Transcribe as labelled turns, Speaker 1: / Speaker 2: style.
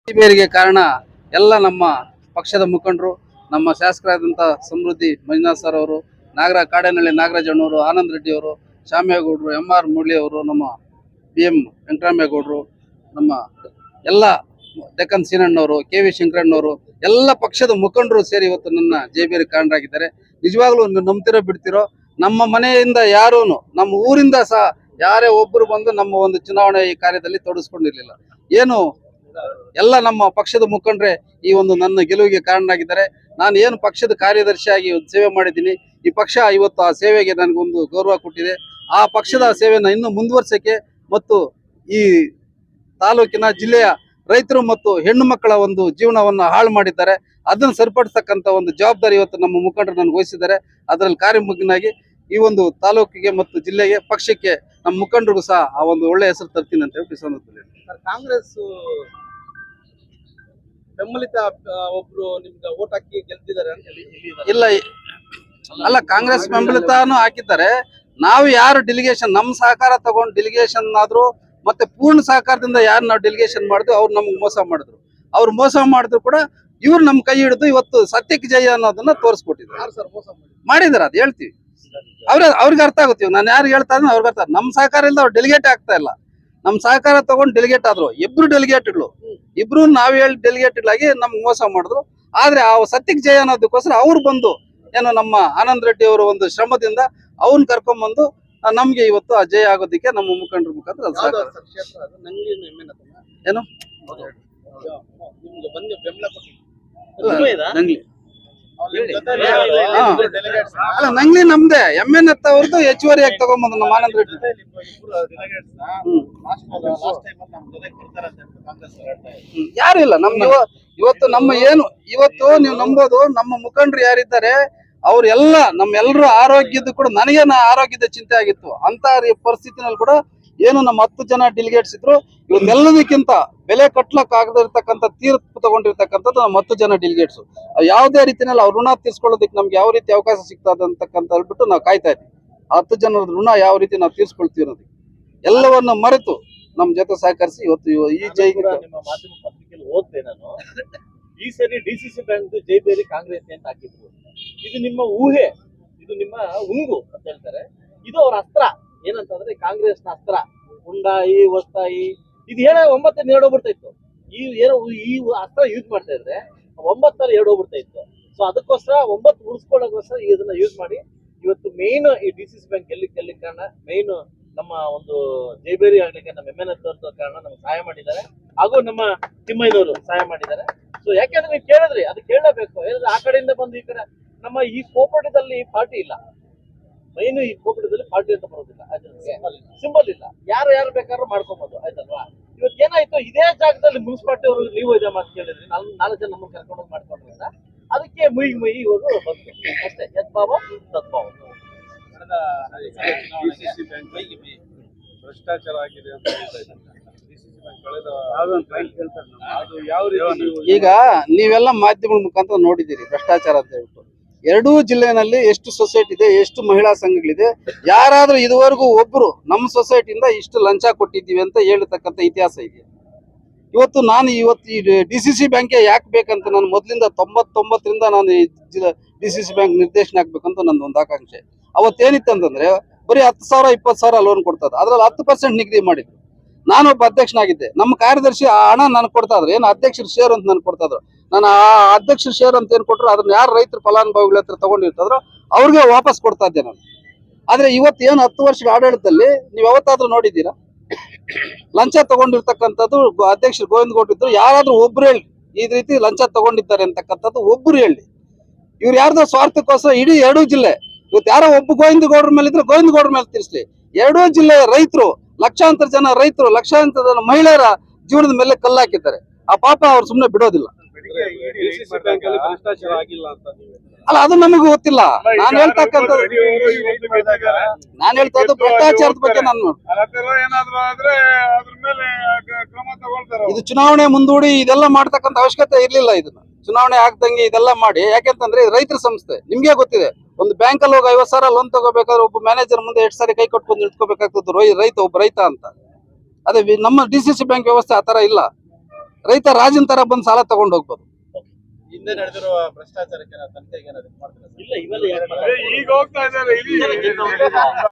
Speaker 1: ಬೇರಿಗೆ ಕಾರಣ ಎಲ್ಲ ನಮ್ಮ ಪಕ್ಷದ ಮುಖಂಡರು, ನಮ್ಮ ಶಾಸಕರಾದಂಥ ಸಮೃದ್ಧಿ ಮಂಜುನಾಥ್ ಸರ್ ಅವರು, ಕಾಡೇನಹಳ್ಳಿ ನಾಗರಾಜ್ ಅಣ್ಣವರು, ಆನಂದ್ ರೆಡ್ಡಿ ಅವರು, ಶಾಮೇಗೌಡರು, MR ಮುರಳಿ ಅವರು, ನಮ್ಮ BM ವೆಂಕಟರಾಮೇಗೌಡರು, ನಮ್ಮ ಎಲ್ಲ ಡೆಕ್ಕನ್ ಸೀನಣ್ಣವರು, KV ಶಂಕರಣ್ಣವರು, ಎಲ್ಲ ಪಕ್ಷದ ಮುಖಂಡರು ಸೇರಿ ಇವತ್ತು ನನ್ನ ಜಯಬೇರಿಗೆ ಕಾರಣರಾಗಿದ್ದಾರೆ. ನಿಜವಾಗ್ಲೂ ನಂಬ್ತಿರೋ ಬಿಡ್ತಿರೋ, ನಮ್ಮ ಮನೆಯಿಂದ ಯಾರೂ, ನಮ್ಮ ಊರಿಂದ ಸಹ ಯಾರೇ ಒಬ್ಬರು ಬಂದು ನಮ್ಮ ಒಂದು ಚುನಾವಣೆ ಈ ಕಾರ್ಯದಲ್ಲಿ ತೊಡಗಿಸ್ಕೊಂಡಿರ್ಲಿಲ್ಲ. ಏನು ಎಲ್ಲ ನಮ್ಮ ಪಕ್ಷದ ಮುಖಂಡರೇ ಈ ಒಂದು ನನ್ನ ಗೆಲುವಿಗೆ ಕಾರಣರಾಗಿದ್ದಾರೆ. ನಾನು ಏನು ಪಕ್ಷದ ಕಾರ್ಯದರ್ಶಿಯಾಗಿ ಸೇವೆ ಮಾಡಿದ್ದೀನಿ, ಈ ಪಕ್ಷ ಇವತ್ತು ಆ ಸೇವೆಗೆ ನನಗೊಂದು ಗೌರವ ಕೊಟ್ಟಿದೆ. ಆ ಪಕ್ಷದ ಸೇವೆಯನ್ನು ಇನ್ನೂ ಮುಂದುವರ್ಸಕ್ಕೆ ಮತ್ತು ಈ ತಾಲೂಕಿನ ಜಿಲ್ಲೆಯ ರೈತರು ಮತ್ತು ಹೆಣ್ಣು ಮಕ್ಕಳ ಒಂದು ಜೀವನವನ್ನು ಹಾಳು ಮಾಡಿದ್ದಾರೆ, ಅದನ್ನು ಸರಿಪಡಿಸ್ತಕ್ಕಂಥ ಒಂದು ಜವಾಬ್ದಾರಿ ಇವತ್ತು ನಮ್ಮ ಮುಖಂಡರು ನನಗೆ ವಹಿಸಿದ್ದಾರೆ. ಅದರಲ್ಲಿ ಕಾರ್ಯಮಗ್ನಾಗಿ ಈ ಒಂದು ತಾಲೂಕಿಗೆ ಮತ್ತು ಜಿಲ್ಲೆಗೆ, ಪಕ್ಷಕ್ಕೆ, ನಮ್ಮ ಮುಖಂಡರಿಗೂ ಸಹ ಆ ಒಂದು ಒಳ್ಳೆ ಹೆಸರು ತರ್ತೀನಿ ಅಂತ ಹೇಳಿ ಸಂದರ್ಭದಲ್ಲಿ.
Speaker 2: ಕಾಂಗ್ರೆಸ್ ಬೆಂಬಲಿತ ಒಬ್ರು ನಿಮ್ಗೆ ಓಟ್ ಹಾಕಿ ಗೆಲ್ತಿದ್ದಾರೆ ಅಂತ
Speaker 1: ಇಲ್ಲ, ಅಲ್ಲ, ಕಾಂಗ್ರೆಸ್ ಬೆಂಬಲಿತನೂ ಹಾಕಿದ್ದಾರೆ. ನಾವು ಯಾರು ಡೆಲಿಗೇಷನ್ ನಮ್ಮ ಸಹಕಾರ ತಗೊಂಡು ಡೆಲಿಗೇಷನ್ ಆದ್ರು, ಮತ್ತೆ ಪೂರ್ಣ ಸಹಕಾರದಿಂದ ಯಾರು ನಾವು ಡೆಲಿಗೇಷನ್ ಮಾಡಿದ್ರು ಅವ್ರು ನಮ್ಗೆ ಮೋಸ ಮಾಡಿದ್ರು. ಅವ್ರು ಮೋಸ ಮಾಡಿದ್ರು ಕೂಡ ಇವ್ರು ನಮ್ ಕೈ ಹಿಡಿದು ಇವತ್ತು ಸತ್ಯಕ್ಕೆ ಜಯ ಅನ್ನೋದನ್ನ ತೋರಿಸ್ಕೊಟ್ಟಿದ್ರು. ಮಾಡಿದಾರೆ, ಅದು ಹೇಳ್ತೀವಿ, ಅವ್ರಿಗೆ ಅರ್ಥ ಆಗುತ್ತೆ. ನಾನು ಯಾರು ಹೇಳ್ತಾ ಇದ್ದೀನಿ ಅವ್ರಿಗೆ ಅರ್ಥ. ನಮ್ಮ ಸಹಕಾರ ಇಲ್ಲ, ಅವ್ರು ಡೆಲಿಗೇಟ್ ಆಗ್ತಾ ಇಲ್ಲ. ನಮ್ ಸಹಕಾರ ತಗೊಂಡು ಡೆಲಿಗೇಟ್ ಆದ್ರು, ಇಬ್ರು ಡೆಲಿಗೇಟ್ಗಳು, ಇಬ್ರು ನಾವ್ ಹೇಳಿ ಡೆಲಿಗೇಟ್ಗಳಾಗಿ ನಮ್ಗೆ ಮೋಸ ಮಾಡಿದ್ರು. ಆದ್ರೆ ಆ ಸತ್ಯಕ್ಕೆ ಜಯ ಅನ್ನೋದಕ್ಕೋಸ್ಕರ ಅವ್ರು ಬಂದು ಏನೋ ನಮ್ಮ ಆನಂದ್ ರೆಡ್ಡಿ ಅವರ ಒಂದು ಶ್ರಮದಿಂದ ಅವ್ನ್ ಕರ್ಕೊಂಡ್ಬಂದು ನಮ್ಗೆ ಇವತ್ತು ಆ ಜಯ ಆಗೋದಿಕ್ಕೆ ನಮ್ಮ ಮುಖಂಡರ ಮುಖಾಂತರ ಏನು ಅಲ್ಲ, ನಂಗ್ಲಿ ನಮ್ದೆ MN ಅವ್ರದ್ದು ಹೆಚ್ಚುವರಿಯಾಗಿ ತಗೊಂಡ್ಬಂದು ನಮ್ಮ ಆನಂದ್ ರೆಡ್ಡಿ. ಯಾರು ಇಲ್ಲ ನಮ್ಗೆ ಇವತ್ತು ನಮ್ಮ ಏನು ಇವತ್ತು ನೀವು ನಂಬೋದು, ನಮ್ಮ ಮುಖಂಡರು ಯಾರಿದ್ದಾರೆ ಅವ್ರೆಲ್ಲ ನಮ್ಮೆಲ್ಲರ ಆರೋಗ್ಯದ ಕೂಡ ನನಗೆ ಆರೋಗ್ಯದ ಚಿಂತೆ ಆಗಿತ್ತು. ಅಂತ ಪರಿಸ್ಥಿತಿನಲ್ಲಿ ಕೂಡ ಏನು ನಮ್ಮ 10 ಜನ ಡೆಲಿಗೇಟ್ಸ್ ಇದ್ರು. ಇವನ್ನೆಲ್ಲದಕ್ಕಿಂತ ಬೆಲೆ ಕಟ್ಲಕ್ ಆಗದಿರ್ತಕ್ಕಂಥ ತೀರ್ಪು ತಗೊಂಡಿರ್ತಕ್ಕಂಥದ್ದು ನಮ್ಮ 10 ಜನ ಡೆಲಿಗೇಟ್ಸ್. ಯಾವುದೇ ರೀತಿಯಲ್ಲಿ ಅವ್ರ ಋಣ ತೀರ್ಸ್ಕೊಳ್ಳೋದಕ್ಕೆ ನಮ್ಗೆ ಯಾವ ರೀತಿ ಅವಕಾಶ ಸಿಗ್ತದಂತಕ್ಕಂತ ಹೇಳ್ಬಿಟ್ಟು ನಾವು ಕಾಯ್ತಾ ಇದ್ವಿ. 10 ಜನರ ಋಣ ಯಾವ ರೀತಿ ನಾವು ತೀರ್ಸ್ಕೊಳ್ತೀವಿ ಅನ್ನೋದು ಎಲ್ಲವನ್ನ ಮರೆತು ನಮ್ ಜೊತೆ ಸಹಕರಿಸಿ ಇವತ್ತು ಈ ಜೈ.
Speaker 2: ನಿಮ್ಮ ಮಾಧ್ಯಮ ಪತ್ರಿಕೆಯಲ್ಲಿ ಓದ್ತೆ ನಾನು, ಈ ಸರಿ DCC ಬ್ಯಾಂಕ್ ಜೈಬೇರಿ ಕಾಂಗ್ರೆಸ್ ಅಂತ ಹಾಕಿದ್ರು. ಇದು ನಿಮ್ಮ ಊಹೆ, ಇದು ನಿಮ್ಮ ಉಂಗು ಅಂತ ಹೇಳ್ತಾರೆ. ಇದು ಅವ್ರ ಅಸ್ತ್ರ ಏನಂತಂದ್ರೆ ಕಾಂಗ್ರೆಸ್ ನ ಅಸ್ತ್ರ, ಉಂಡಾಯಿ ಒತ್ತಾಯಿ ಇದು ಹೇಳ 9 ಎರಡೋಗ್ಬಿಡ್ತಾ ಇತ್ತು. ಈ ಅಸ್ತ್ರ ಯೂಸ್ ಮಾಡ್ತಾ ಇದ್ರೆ 9 ಎರಡೋಗ್ಬಿಡ್ತಾ ಇತ್ತು. ಸೊ ಅದಕ್ಕೋಸ್ಕರ 9 ಉಳಿಸ್ಕೊಳ್ಳೋಕೋಸ್ಕರ ಇದನ್ನ ಯೂಸ್ ಮಾಡಿ ಇವತ್ತು ಮೇನ್ ಈ DCC ಬ್ಯಾಂಕ್ ಗೆಲ್ಲಿಕ್ಕೆ ಕಾರಣ ಮೇನ್ ನಮ್ಮ ಒಂದು ಜೈಬೇರಿ ಆಗ್ಲಿಕ್ಕೆ ನಮ್ಮ MN ಕಾರಣ ನಮ್ಗೆ ಸಹಾಯ ಮಾಡಿದ್ದಾರೆ, ಹಾಗೂ ನಮ್ಮ ತಿಮ್ಮಯ್ಯನವರು ಸಹಾಯ ಮಾಡಿದ್ದಾರೆ. ಸೊ ಯಾಕೆಂದ್ರೆ ನೀವು ಕೇಳಿದ್ರಿ, ಅದು ಕೇಳಬೇಕು. ಆ ಕಡೆಯಿಂದ ಬಂದು ಈ ಕಡೆ ನಮ್ಮ ಈ ಕೋಪರೇಟಿವ್ದಲ್ಲಿ ಪಾರ್ಟಿ ಇಲ್ಲ, ಮೈನ್ ಈ ಕೋಪರೇಟಿವ್ದಲ್ಲಿ ಪಾರ್ಟಿ ಅಂತ ಬರೋದಿಲ್ಲ, ಸಿಂಬಲ್ ಇಲ್ಲ, ಯಾರು ಬೇಕಾದ್ರೂ ಮಾಡ್ಕೊಬಹುದು, ಆಯ್ತಲ್ವಾ? ಇವತ್ತು ಏನಾಯ್ತು, ಇದೇ ಜಾಗದಲ್ಲಿ ಮುನ್ಸಿಪಾಲಿಟಿ ಅವರು ನೀವು ಇದೇ ಮಾತು ಕೇಳಿದ್ರಿ, 4 ಜನ ನಮ್ಮನ್ನು ಕರ್ಕೊಂಡು ಮಾಡ್ಕೊಂಡ್ರಿಂದ ಅದಕ್ಕೆ ಮುಯಿ ಇವರು ಬಂತು ಅಷ್ಟೇ. ಯದ್ಭಾವ ತದ್ಭಾವ.
Speaker 3: ಭ್ರಷ್ಟಾಚಾರ ಆಗಿದೆ ಅಂತ
Speaker 1: ಈಗ ನೀವೆಲ್ಲ ಮಾಧ್ಯಮದ ಮುಖಾಂತರ ನೋಡಿದ್ದೀರಿ ಭ್ರಷ್ಟಾಚಾರ ಅಂತ ಹೇಳ್ಬಿಟ್ಟು. ಎರಡೂ ಜಿಲ್ಲೆನಲ್ಲಿ ಎಷ್ಟು ಸೊಸೈಟಿ ಇದೆ, ಎಷ್ಟು ಮಹಿಳಾ ಸಂಘಗಳಿದೆ, ಯಾರಾದ್ರೂ ಇದುವರೆಗೂ ಒಬ್ರು ನಮ್ಮ ಸೊಸೈಟಿಯಿಂದ ಇಷ್ಟು ಲಂಚ ಕೊಟ್ಟಿದ್ದೀವಿ ಅಂತ ಹೇಳ್ತಕ್ಕಂಥ ಇತಿಹಾಸ ಇದೆ. ಇವತ್ತು ಈ DCC ಬ್ಯಾಂಕ್ ಯಾಕೆ ಬೇಕಂತ ನಾನು ಮೊದಲಿಂದ 99ರಿಂದ ನಾನು ಈ DCC ಬ್ಯಾಂಕ್ ನಿರ್ದೇಶನ ಆಗ್ಬೇಕಂತ ನಂದೊಂದು ಆಕಾಂಕ್ಷೆ. ಅವತ್ತೇನಿತ್ತು ಅಂತಂದ್ರೆ ಬರೀ 10,000 20,000 ಲೋನ್ ಕೊಡ್ತದೆ, ಅದ್ರಲ್ಲಿ 10% ನಿಗದಿ ಮಾಡಿದ್ರು. ನಾನೊಬ್ಬ ಅಧ್ಯಕ್ಷನಾಗಿದ್ದೆ, ನಮ್ಮ ಕಾರ್ಯದರ್ಶಿ ಆ ಹಣ ನನ್ಗೆ ಕೊಡ್ತಾ ಇದ್ರು, ಏನು ಅಧ್ಯಕ್ಷರ ಶೇರ್ ಅಂತ ನನ್ಗೆ ಕೊಡ್ತಾ ಇದ್ರು. ನಾನು ಆ ಅಧ್ಯಕ್ಷರ ಶೇರ್ ಅಂತ ಏನ್ ಕೊಟ್ಟರು ಅದನ್ನ ಯಾರು ರೈತರ ಫಲಾನುಭವಿಗಳ ಹತ್ರ ತಗೊಂಡಿರ್ತಾರೋ ಅವ್ರಿಗೆ ವಾಪಸ್ ಕೊಡ್ತಾ ಇದ್ದೆ ನಾನು. ಆದ್ರೆ ಇವತ್ತು ಏನು 10 ವರ್ಷದ ಆಡಳಿತದಲ್ಲಿ ನೀವು ಯಾವತ್ತಾದ್ರೂ ನೋಡಿದ್ದೀರಾ ಲಂಚ ತಗೊಂಡಿರ್ತಕ್ಕಂಥದ್ದು? ಅಧ್ಯಕ್ಷರು ಗೋವಿಂದ ಗೌಡ್ರು ಯಾರಾದ್ರೂ ಒಬ್ರು ಹೇಳಿ ಈ ರೀತಿ ಲಂಚ ತಗೊಂಡಿದ್ದಾರೆ ಅಂತಕ್ಕಂಥದ್ದು ಒಬ್ರು ಹೇಳಿ. ಇವ್ರು ಯಾರ್ದೋ ಸ್ವಾರ್ಥಕ್ಕೋಸ್ಕರ ಇಡೀ 2 ಜಿಲ್ಲೆ ಇವತ್ತು ಯಾರೋ ಒಬ್ಬ ಗೋವಿಂದ ಗೌಡ್ರ ಮೇಲೆ ಇದ್ರೆ ಗೋವಿಂದ ಗೌಡ್ರ ಮೇಲೆ ತೀರಿಸ್ಲಿ. 2 ಜಿಲ್ಲೆಯ ರೈತರು, ಲಕ್ಷಾಂತರ ಜನ ರೈತರು, ಲಕ್ಷಾಂತರ ಜನ ಮಹಿಳೆಯರ ಜೀವನದ ಮೇಲೆ ಕಲ್ಲಾಕಿದ್ದಾರೆ. ಆ ಪಾಪ ಅವ್ರು ಸುಮ್ಮನೆ ಬಿಡೋದಿಲ್ಲ.
Speaker 3: ಭ್ರಷ್ಟಾಚಾರ ಆಗಿಲ್ಲ ಅಂತ
Speaker 1: ಅಲ್ಲ, ಅದು ನಮಗೂ ಗೊತ್ತಿಲ್ಲ. ನಾನು ಹೇಳ್ತಾ ಇದ್ದು ಭ್ರಷ್ಟಾಚಾರದ ಬಗ್ಗೆ ನಾನು ಇದು ಚುನಾವಣೆ ಮುಂದೂಡಿ ಇದೆಲ್ಲ ಮಾಡ್ತಕ್ಕಂಥ ಅವಶ್ಯಕತೆ ಇರ್ಲಿಲ್ಲ. ಇದನ್ನ ಚುನಾವಣೆ ಆಗ್ದಂಗೆ ಇದೆಲ್ಲ ಮಾಡಿ, ಯಾಕೆಂತಂದ್ರೆ ರೈತರ ಸಂಸ್ಥೆ ನಿಮ್ಗೆ ಗೊತ್ತಿದೆ. ಒಂದು ಬ್ಯಾಂಕ್ ಅಲ್ಲಿ ಹೋಗಿ 50,000 ಲೋನ್ ತಗೋಬೇಕಾದ್ರೆ ಒಬ್ಬ ಮ್ಯಾನೇಜರ್ ಮುಂದೆ 2 ಸಾರಿ ಕೈ ಕಟ್ಕೊಂಡು ನಿಂತ್ಕೋಬೇಕಾಗ್ತದೆ ಒಬ್ಬ ರೈತ ಅಂತ. ಅದೇ ನಮ್ಮ DCC ಬ್ಯಾಂಕ್ ವ್ಯವಸ್ಥೆ ಆತರ ಇಲ್ಲ. ರೈತ ರಾಜನ್ ತರ ಬಂದು ಸಾಲ ತಗೊಂಡು ಹೋಗ್ಬೋದು.
Speaker 3: ಹಿಂದೆ ನಡೆದಿರುವ ಭ್ರಷ್ಟಾಚಾರಕ್ಕೆ ತನಿಖೆಗೆ ಏನಾದ್ರು ಮಾಡ್ತಾರೆ?
Speaker 2: ಇಲ್ಲ ಇವೆಲ್ಲ ಯಾಕೆ
Speaker 4: ಈಗ ಹೋಗ್ತಾ ಇದ್ದಾರೆ